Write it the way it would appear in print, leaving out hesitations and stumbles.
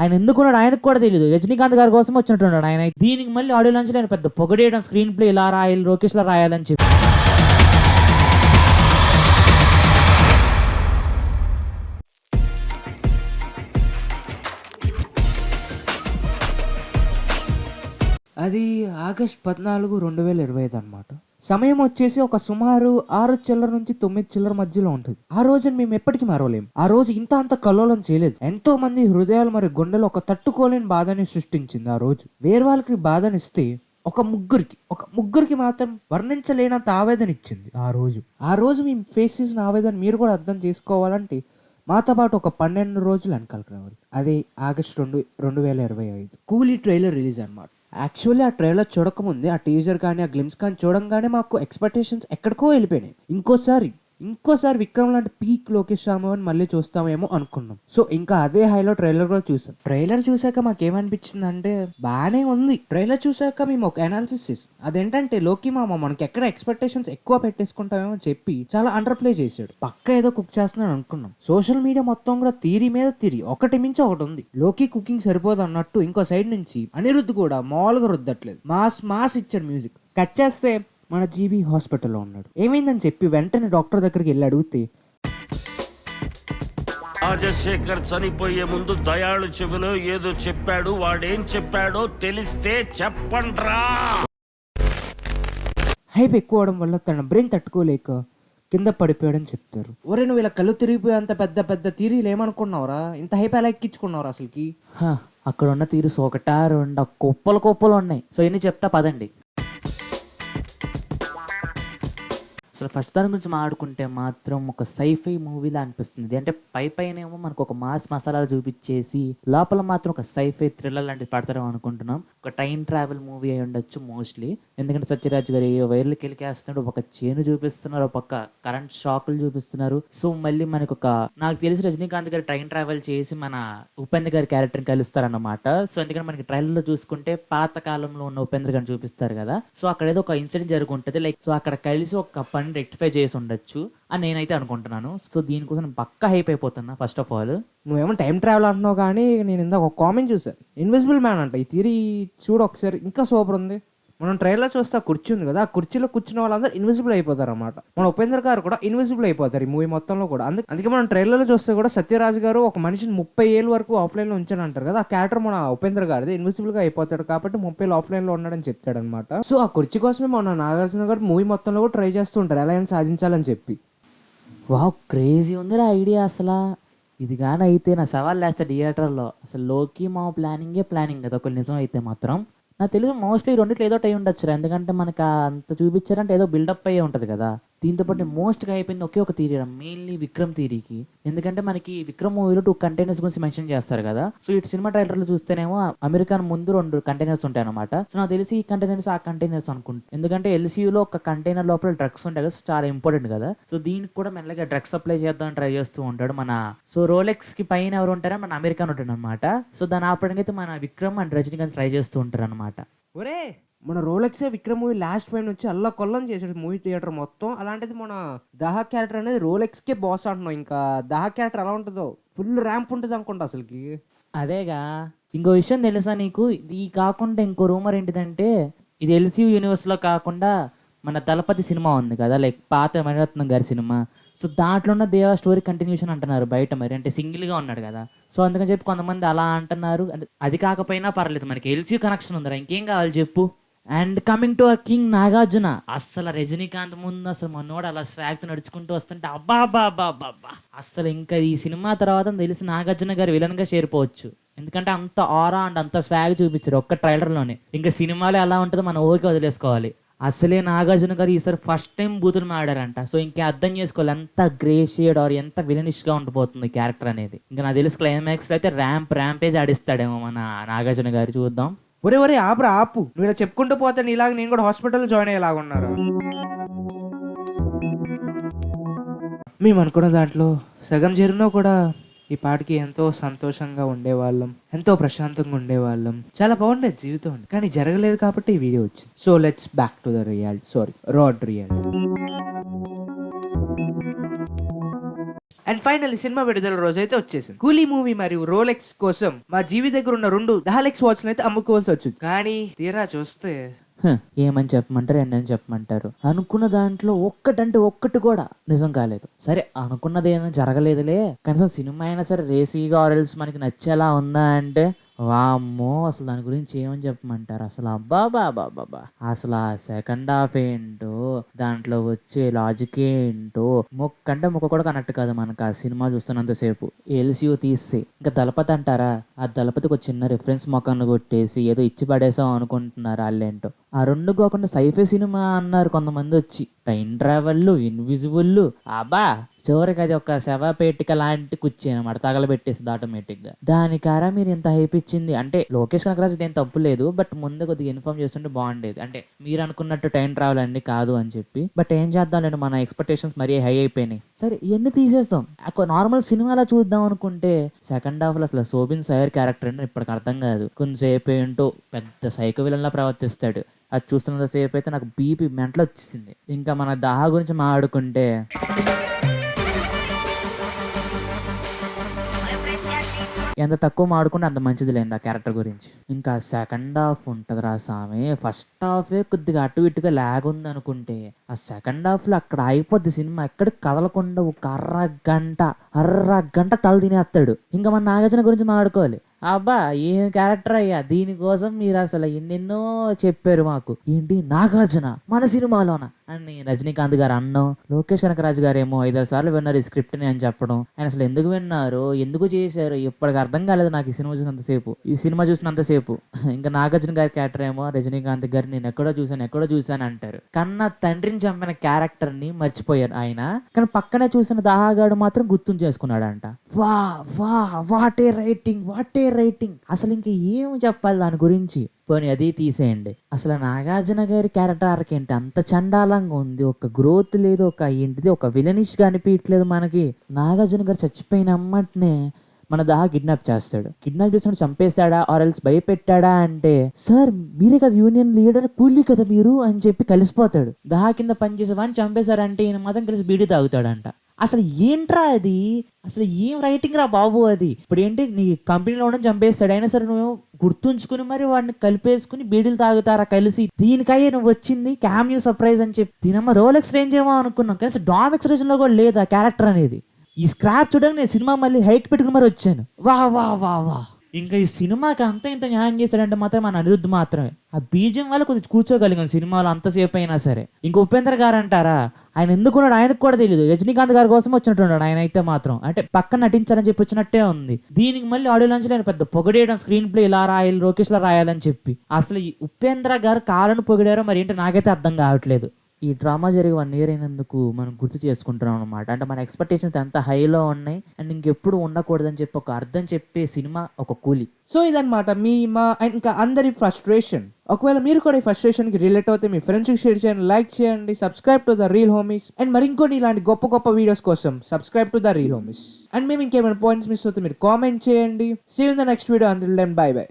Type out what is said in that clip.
ఆయన ఎందుకున్నాడు ఆయనకు కూడా తెలియదు. రజనీకాంత్ గారి కోసం వచ్చినట్టున్నాడు ఆయన. దీనికి మళ్ళీ ఆడియో లాంచ్ ఆయన పెద్ద పొగడేయడం, స్క్రీన్ ప్లే ఇలా రాయాలి, లోకేష్లా రాయాలని చెప్పి. అది ఆగస్ట్ 14, 2025 అనమాట. సమయం వచ్చేసి ఒక సుమారు 6 చిల్లర నుంచి 9 చిల్లర మధ్యలో ఉంటుంది. ఆ రోజుని మేము ఎప్పటికీ మరవలేము. ఆ రోజు ఇంత కల్లోలం చేయలేదు. ఎంతో మంది హృదయాలు మరి గుండెలు ఒక తట్టుకోలేని బాధని సృష్టించింది. ఆ రోజు వేరే వాళ్ళకి బాధనిస్తే ఒక ముగ్గురికి మాత్రం వర్ణించలేనంత ఆవేదన ఇచ్చింది. ఆ రోజు మేము ఫేస్ చేసిన ఆవేదన మీరు కూడా అర్థం చేసుకోవాలంటే మాతో పాటు ఒక 12 రోజులు వెనకాలకు రావాలి. అదే ఆగస్ట్ 2, 2025 కూలీ ట్రైలర్ రిలీజ్ అనమాట. యాక్చువల్లీ ఆ ట్రైలర్ చూడకముందే ఆ టీజర్ కానీ ఆ గ్లిమ్స్ కానీ చూడంగానే మాకు ఎక్స్పెక్టేషన్స్ ఎక్కడికో వెళ్ళిపోయినాయి. ఇంకోసారి విక్రమ్ లాంటి పీక్ లోకేష్ రామని మళ్ళీ చూస్తామేమో అనుకున్నాం. సో ఇంకా అదే హైలో ట్రైలర్ కూడా చూసాం. ట్రైలర్ చూసాక మాకేమనిపించింది అంటే బాగానే ఉంది. ట్రైలర్ చూసాక మేము ఒక అనాలిసిస్ చేసాం. అదేంటంటే లోకి మామ మనకి ఎక్కడ ఎక్స్పెక్టేషన్స్ ఎక్కువ పెట్టేసుకుంటామేమో చెప్పి చాలా అండర్ ప్లే చేశాడు. పక్క ఏదో కుక్ చేస్తున్నాడు అనుకున్నాం. సోషల్ మీడియా మొత్తం కూడా థియరీ మీద థియరీ, ఒకటి మించి ఒకటి ఉంది. లోకి కుకింగ్ సరిపోదు అన్నట్టు ఇంకో సైడ్ నుంచి అనిరుద్ధ్ కూడా మామూలుగా రుద్దట్లేదు. మాస్ ఇచ్చాడు మ్యూజిక్. కట్ చేస్తే మన జీబీ హాస్పిటల్లో ఉన్నాడు. ఏమైందని చెప్పి వెంటనే డాక్టర్ దగ్గరికి వెళ్ళి అడిగితే రాజశేఖర్ చనిపోయే ముందు దయాళు చెవిలో ఏదో చెప్పాడు, వాడేం చెప్పాడో తెలిస్తే చెప్పండ్రా. హైప్ ఎక్కువ అవడం వల్ల తన బ్రెయిన్ తట్టుకోలేక కింద పడిపోయాడని చెప్తారు. ఒరే నువ్వు ఇలా కళ్ళు తిరిగిపోయేంత పెద్ద తీరీలు ఏమనుకున్నావురా? ఇంత హైప్ ఎలా ఎక్కించుకున్నావురా అసలుకి? అక్కడ ఉన్న తీరు ఒకటా రెండా కుప్పలు ఉన్నాయి. సో ఇన్ని చెప్తా పదండి. అసలు ఫస్ట్ దాని గురించి మాట్లాడుకుంటే మాత్రం ఒక సైఫై మూవీలా అనిపిస్తుంది. అంటే పైనేమో మనకు ఒక మాస్ మసాలాలు చూపించేసి లోపల మాత్రం ఒక సైఫై థ్రిల్లర్ లాంటిది పడతారేమో అనుకుంటున్నాం. ఒక టైం ట్రావెల్ మూవీ అయి ఉండొచ్చు మోస్ట్లీ. ఎందుకంటే సత్యరాజ్ గారు వైర్లు కెలికేస్తున్నాడు, ఒక చేను చూపిస్తున్నారు, ఒక పక్క కరెంట్ షాకులు చూపిస్తున్నారు. సో మళ్ళీ మనకు నాకు తెలిసి రజనీకాంత్ గారు టైం ట్రావెల్ చేసి మన ఉపేంద్ర గారి క్యారెక్టర్ని కలుస్తారన్నమాట. సో ఎందుకంటే మనకి ట్రైలర్ లో చూసుకుంటే పాత కాలంలో ఉన్న ఉపేంద్ర గారిని చూపిస్తారు కదా. సో అక్కడ ఏదో ఒక ఇన్సిడెంట్ జరుగుంటది. లైక్ సో అక్కడ కలిసి ఒక పని రెక్టిఫై చేసి ఉండొచ్చు అని నేనైతే అనుకుంటున్నాను. సో దీనికోసం పక్కా హైప్ అయిపోతున్నా. ఫస్ట్ ఆఫ్ ఆల్ నువ్వేమో టైం ట్రావెల్ అంటున్నావు కానీ నేను ఇందాక ఒక కామెంట్ చూసాను, ఇన్విజిబుల్ మ్యాన్ అంట. ఈ థియరీ చూడు ఒకసారి, ఇంకా సూపర్ ఉంది. మనం ట్రైలర్ చూస్తే ఆ కుర్చీ ఉంది కదా, ఆ కుర్చీలో కూర్చున్న వాళ్ళందరూ ఇన్విజిబుల్ అయిపోతారు అనమాట. మన ఉపేంద్ర గారు కూడా ఇన్విజిబుల్ అయిపోతారు ఈ మూవీ మొత్తంలో కూడా. అందుకే మనం ట్రైలర్లో చూస్తే కూడా సత్యరాజ్ గారు ఒక మనిషిని 30 ఏళ్ళ వరకు ఆఫ్లైన్లో ఉంచాను అంటారు కదా. ఆ క్యారెక్టర్ మన ఉపేంద్ర గారిది ఇన్విజిబుల్ గా అయిపోతాడు కాబట్టి 30 ఏళ్ళు ఆఫ్లైన్లో ఉన్నాడని చెప్తాడు అనమాట. సో ఆ కుర్చీ కోసమే మన నాగార్జున గారు మూవీ మొత్తంలో కూడా ట్రై చేస్తూ ఉంటారు ఎలా అయినా సాధించాలని చెప్పి. వావ్ క్రేజీ ఉందిరా ఐడియా అసలు. ఇది కానీ అయితే నా సవాల్ లేస్తా థియేటర్లో. అసలు లోకి మా ప్లానింగ్ కదా ఒకళ్ళు నిజం అయితే మాత్రం. నాకు తెలియదు మోస్ట్లీ రెండిట్లో ఏదో టై ఉండొచ్చు. ఎందుకంటే మనకు అంత చూపించారంటే ఏదో బిల్డప్ అయ్యే ఉంటుంది కదా. దీంతో పాటు మోస్ట్గా అయిపోయింది ఒకే ఒక థీరీ, మెయిన్లీ విక్రమ్ థీరీకి. ఎందుకంటే మనకి విక్రమ్ మూవీలో 2 కంటైనర్స్ గురించి మెన్షన్ చేస్తారు కదా. సో ఇటు సినిమా ట్రైలర్లో చూస్తేనేమో అమెరికా ముందు 2 కంటైనర్స్ ఉంటాయి అనమాట. సో నాకు తెలిసి ఈ కంటైనర్స్ ఆ కంటైనర్స్ అనుకుంటా. ఎందుకంటే ఎల్సీయూలో ఒక కంటైనర్ లోపల డ్రగ్స్ ఉంటాయి కదా, సో చాలా ఇంపార్టెంట్ కదా. సో దీనికి కూడా మెల్లగా డ్రగ్స్ సప్లై చేద్దామని ట్రై చేస్తూ ఉంటాడు మన. సో రోలెక్స్ కి పైన ఎవరు ఉంటారో మన అమెరికాన్ ఉంటాడు అనమాట. సో దాని ఆపడానికి అయితే మన విక్రమ్ అండ్ రజనీకాంత్ ట్రై చేస్తూ ఉంటారు అనమాట. ఒరే మన రోలెక్సే విక్రమ్ మూవీ లాస్ట్ ఫైవ్ నుంచి అల్లా కొల్లం చేసాడు మూవీ థియేటర్ మొత్తం. అలాంటిది మన దహా క్యారెక్టర్ అనేది రోలెక్స్కే బాస్ అంటున్నాం. ఇంకా దహా క్యారెక్టర్ ఎలా ఉంటుందో, ఫుల్ ర్యాంప్ ఉంటుంది అనుకుంటా అసలుకి. అదేగా ఇంకో విషయం తెలుసా నీకు? ఇది కాకుండా ఇంకో రూమర్ ఏంటిదంటే ఇది ఎల్సీయూ యూనివర్స్లో కాకుండా మన దళపతి సినిమా ఉంది కదా, లైక్ పాత మణిరత్నం గారి సినిమా. సో దాంట్లో ఉన్న దేవా స్టోరీ కంటిన్యూషన్ అంటున్నారు బయట. మరి అంటే సింగిల్గా ఉన్నాడు కదా, సో అందుకని చెప్పి కొంతమంది అలా అంటున్నారు. అది కాకపోయినా పర్లేదు, మనకి ఎల్సీయూ కనెక్షన్ ఉందిరా, ఇంకేం కావాలి చెప్పు. And coming to our king Nagarjuna. అస్సలు రజనీకాంత్ ముందు అసలు మనోడు అలా స్వాగ్తో నడుచుకుంటూ వస్తుంటే అబ్బా. అసలు ఇంకా ఈ సినిమా తర్వాత తెలిసి నాగార్జున గారు విలన్గా చేరిపోవచ్చు. ఎందుకంటే అంత ఆరా అండ్ అంత స్వాగ్ చూపించారు ఒక్క ట్రైలర్లోనే. ఇంకా సినిమాలో ఎలా ఉంటుందో మనం ఓకే వదిలేసుకోవాలి. అసలే నాగార్జున గారు ఈసారి ఫస్ట్ టైం బూతులు మాడారంట. సో ఇంకా అర్థం చేసుకోవాలి ఎంత గ్రే షేడ్ ఆర్ ఎంత విలనిష్గా ఉండిపోతుంది క్యారెక్టర్ అనేది. ఇంకా నాకు తెలిసి క్లైమాక్స్లో అయితే ర్యాంపేజ్ ఆడిస్తాడేమో మన నాగార్జున గారు. చూద్దాం. ఒరే ఆపు. నువ్వు ఇలా చెప్పుకుంటూ పోతే నీలాగా నేను కూడా హాస్పిటల్లో జాయిన్ అయ్యేలాగా ఉన్నారు. మేము అనుకున్న దాంట్లో సగం జరిగినా కూడా ఈ పాటికి ఎంతో సంతోషంగా ఉండేవాళ్ళం, ఎంతో ప్రశాంతంగా ఉండేవాళ్ళం, చాలా బాగుండేది జీవితం. కానీ జరగలేదు కాబట్టి ఈ వీడియో వచ్చింది. So let's back to the rod reality. And final cinema విడుదల రోజు అయితే వచ్చేసింది. కూలీ మూవీ మరియు రోలెక్స్ కోసం మా జీవి దగ్గర ఉన్న 2 డహాలెక్స్ వాచ్లు అయితే అమ్ముకోవాల్సి వచ్చింది. కానీ తీరా చూస్తే ఏమని చెప్పమంటారు ఏంటని చెప్పమంటారు. అనుకున్న దాంట్లో ఒక్కటంటే ఒక్కటి కూడా నిజం కాలేదు. సరే అనుకున్నది ఏమైనా జరగలేదులే, కనీసం సినిమా అయినా సరే రేసీగా ఆర్ఎల్స్ మనకి నచ్చేలా ఉందా అంటే వామ్మో అసలు దాని గురించి ఏమని చెప్పమంటారు. అసలు అబ్బాబాబాబాబా అసలు ఆ సెకండ్ హాఫ్ ఏంటో, దాంట్లో వచ్చే లాజిక్ ఏంటో, మొక్కంటే మొక్క కూడా కనెక్ట్ కాదు మనకు ఆ సినిమా చూస్తున్నంతసేపు. ఎల్సియూ తీస్తే ఇంకా దళపతి అంటారా, ఆ దళపతికి ఒక చిన్న రిఫరెన్స్ మొక్కను కొట్టేసి ఏదో ఇచ్చి పడేసాం అనుకుంటున్నారు వాళ్ళేంటో. ఆ 2 కాకుండా సైఫై సినిమా అన్నారు కొంతమంది వచ్చి, టైం ట్రావెల్, ఇన్విజిబుల్, అబ్బా చివరికి అది ఒక శవపేటిక లాంటి కుర్చీ అనమాట, తగలబెట్టేసింది ఆటోమేటిక్ గా. దానికారా మీరు ఇంత హైప్ ఇచ్చింది అంటే లోకేష్ కనకరాజు ఏం తప్పు లేదు, బట్ ముందు కొద్దిగా ఇన్ఫార్మ్ చేస్తుంటే బాగుండేది. అంటే మీరు అనుకున్నట్టు టైం ట్రావెల్ అన్ని కాదు అని చెప్పి. బట్ ఏం చేద్దాం లేండి, మన ఎక్స్పెక్టేషన్స్ మరీ హై అయిపోయినాయి. సరే ఇవన్నీ తీసేస్తాం, నార్మల్ సినిమాలో చూద్దాం అనుకుంటే సెకండ్ హాఫ్ లో అసలు శోభిన్ సయర్ క్యారెక్టర్ అంటే ఇప్పటికి అర్థం కాదు. కొంచెంసేపు ఏంటో పెద్ద సైకో విలన్ లా ప్రవర్తిస్తాడు. అది చూస్తున్నంతసేపు అయితే నాకు బీపీ మెంటలో వచ్చేసింది. ఇంకా మన దాహా గురించి మాట్లాడుకుంటే ఎంత తక్కువ మాడుకుంటే అంత మంచిది లేండి ఆ క్యారెక్టర్ గురించి. ఇంకా సెకండ్ హాఫ్ ఉంటుంది రా సామి, ఫస్ట్ హాఫే కొద్దిగా అటు ఇటుగా లాగ్ ఉంది అనుకుంటే ఆ సెకండ్ హాఫ్ లో అక్కడ అయిపోద్ది సినిమా. ఎక్కడ కదలకుండా ఒక అరగంట తల తినేస్తాడు. ఇంకా మన నాగార్జున గురించి మాట్లాడుకోవాలి. అబ్బా ఏం క్యారెక్టర్ అయ్యా, దీనికోసం మీరు అసలు ఎన్నెన్నో చెప్పారు మాకు. ఏంటి నాగార్జున మన సినిమాలోన అని రజనీకాంత్ గారు అన్నం, లోకేష్ కనకరాజు గారు ఏమో 5 సార్లు విన్నారు ఈ స్క్రిప్ట్ ని అని చెప్పడం. ఆయన అసలు ఎందుకు విన్నారు, ఎందుకు చేశారు ఇప్పటికి అర్థం కాలేదు నాకు ఈ సినిమా చూసినంతసేపు. ఇంకా నాగార్జున గారి క్యారెక్టర్ ఏమో రజనీకాంత్ గారు నేను ఎక్కడో చూసాను అంటారు. కన్నా తండ్రిని చంపిన క్యారెక్టర్ ని మర్చిపోయారు ఆయన, కానీ పక్కనే చూసిన దాహాగాడు మాత్రం గుర్తుంచేసుకున్నాడంట. వా వా వాటే రైటింగ్ అసలు ఇంకా ఏం చెప్పాలి దాని గురించి. పోనీ అది తీసేయండి, అసలు నాగార్జున గారి క్యారెక్టర్ ఆర్క్ ఏంటి అంత చండాలంగా ఉంది. ఒక గ్రోత్ లేదు, ఒక ఏంటిది ఒక విలనిష్ గా అనిపించలేదు మనకి. నాగార్జున గారు చచ్చిపోయిన అమ్మటనే మన దాహా కిడ్నాప్ చేసినట్టు చంపేశాడా ఆర్ఎల్స్ భయపెట్టాడా అంటే, సార్ మీరే కదా యూనియన్ లీడర్, కూలీ కదా మీరు అని చెప్పి కలిసిపోతాడు. దాహా కింద పనిచేసే వాడిని చంపేశారంటే ఈయన మాత్రం కలిసి బీడీ తాగుతాడంట. అసలు ఏంట్రా అది, అసలు ఏం రైటింగ్ రా బాబు అది. ఇప్పుడు ఏంటి నీ కంపెనీలో ఉండడం చంపేస్తాడు, అయినా సరే నువ్వు గుర్తుంచుకుని మరి వాడిని కలిపేసుకుని బీడీలు తాగుతారా కలిసి. దీనికయ్యే నువ్వు వచ్చింది క్యామియో సర్ప్రైజ్ అని చెప్పి. దీనమ్మ రోలెక్స్ రేంజ్ ఏమో అనుకున్నాం, కానీ డామ్ ఎక్స్ప్రెషన్ లో కూడా లేదు ఆ క్యారెక్టర్ అనేది. ఈ స్క్రాప్ చూడడానికి నేను సినిమా మళ్ళీ హైక్ పెట్టుకుని మరి వచ్చాను. వా వా వా వా ఇంకా ఈ సినిమాకి అంత ఇంత న్యాయం చేశాడంటే మాత్రం మన అనిరుద్ధ్ మాత్రమే. ఆ బీజం వల్ల కొంచెం కూర్చోగలిగాం సినిమాలో అంతసేపు అయినా సరే. ఇంక ఉపేంద్ర గారు అంటారా, ఆయన ఎందుకున్నాడు ఆయనకు కూడా తెలియదు. రజనీకాంత్ గారి కోసం వచ్చినట్టున్నాడు ఆయన అయితే మాత్రం, అంటే పక్కన నటించాలని చెప్పి వచ్చినట్టే ఉంది. దీనికి మళ్ళీ ఆడియో లాంచ్ లో పెద్ద పొగడేయడం, స్క్రీన్ ప్లే ఇలా రాయాలి, లోకేష్ లా రాయాలని చెప్పి. అసలు ఈ ఉపేంద్ర గారు కాలను పొగిడారో మరి ఏంటో నాకైతే అర్థం కావట్లేదు. ఈ డ్రామా జరిగి 1 year అయినందుకు మనం గుర్తు చేసుకుంటున్నాం అనమాట. అంటే మన ఎక్స్పెక్టేషన్స్ ఎంత హైలో ఉన్నాయి అండ్ ఇంకెప్పుడు ఉండకూడదని చెప్పి ఒక అర్థం చెప్పే సినిమా ఒక కూలీ. సో ఇదన్నమాట మీ మా అండ్ ఇంకా అందరి ఫ్రస్ట్రేషన్. ఒకవేళ మీరు కూడా ఈ ఫ్రస్ట్రేషన్ కి రిలేట్ అవుతే మీ ఫ్రెండ్స్ కి షేర్ చేయండి, లైక్ చేయండి, subscribe to the reel homies. And మరింకొన్ని ఇలాంటి గొప్ప వీడియోస్ కోసం subscribe to the reel homies. And మేము ఇంకేమైనా పాయింట్స్ మిస్ అవుతే మీరు కామెంట్ చేయండి. See you in the next video. Until then bye by.